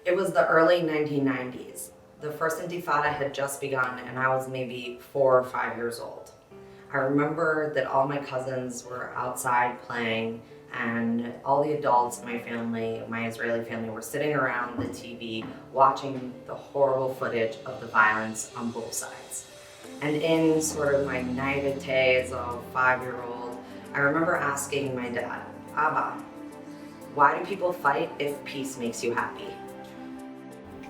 It was the early 1990s. The first Intifada had just begun and I was maybe 4 or 5 years old. I remember that all my cousins were outside playing and all the adults in my family, my Israeli family, were sitting around the TV watching the horrible footage of the violence on both sides. And in sort of my naivete as a 5-year-old, I remember asking my dad, Abba, why do people fight if peace makes you happy?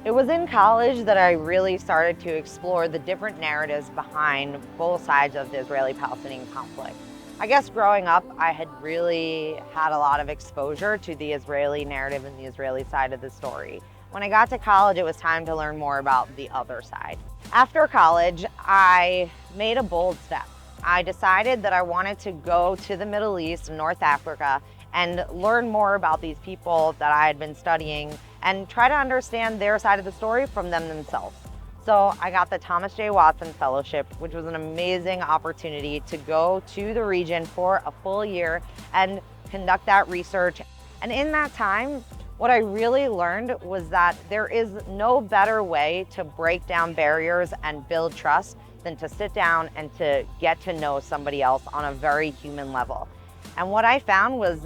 It was in college that I really started to explore the different narratives behind both sides of the Israeli-Palestinian conflict. I guess growing up, I had really had a lot of exposure to the Israeli narrative and the Israeli side of the story. When I got to college, it was time to learn more about the other side. After college, I made a bold step. I decided that I wanted to go to the Middle East and North Africa and learn more about these people that I had been studying and try to understand their side of the story from them themselves. So I got the Thomas J. Watson Fellowship, which was an amazing opportunity to go to the region for a full year and conduct that research. And in that time, what I really learned was that there is no better way to break down barriers and build trust than to sit down and to get to know somebody else on a very human level. And what I found was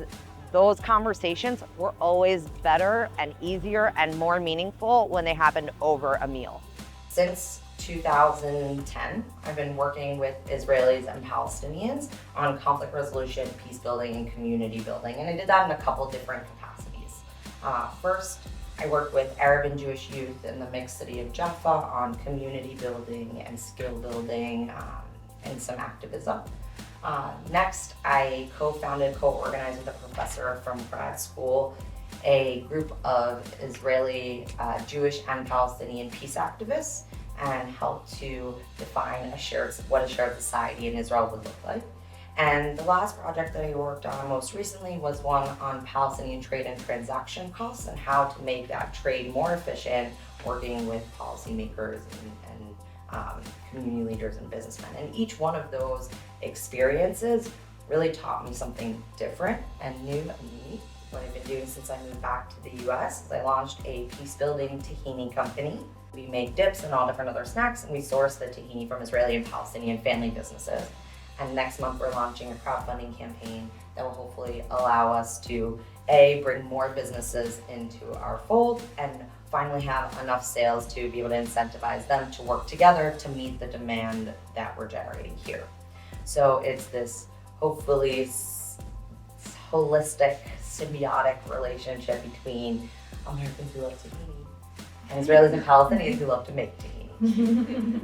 those conversations were always better and easier and more meaningful when they happened over a meal. Since 2010, I've been working with Israelis and Palestinians on conflict resolution, peace building, and community building. And I did that in a couple different capacities. First, I worked with Arab and Jewish youth in the mixed city of Jaffa on community building and skill building and some activism. Next, I co-organized with a professor from grad school, a group of Israeli, Jewish, and Palestinian peace activists, and helped to define what a shared society in Israel would look like. And the last project that I worked on most recently was one on Palestinian trade and transaction costs and how to make that trade more efficient, working with policymakers and community leaders and businessmen. And each one of those experiences really taught me something different and new and unique. What I've been doing since I moved back to the US is I launched a peace building tahini company. We make dips and all different other snacks, and we source the tahini from Israeli and Palestinian family businesses. And next month we're launching a crowdfunding campaign that will hopefully allow us to bring more businesses into our fold and finally have enough sales to be able to incentivize them to work together to meet the demand that we're generating here. So it's this hopefully holistic, symbiotic relationship between Americans who love tahini and Israelis and Palestinians who love to make tahini.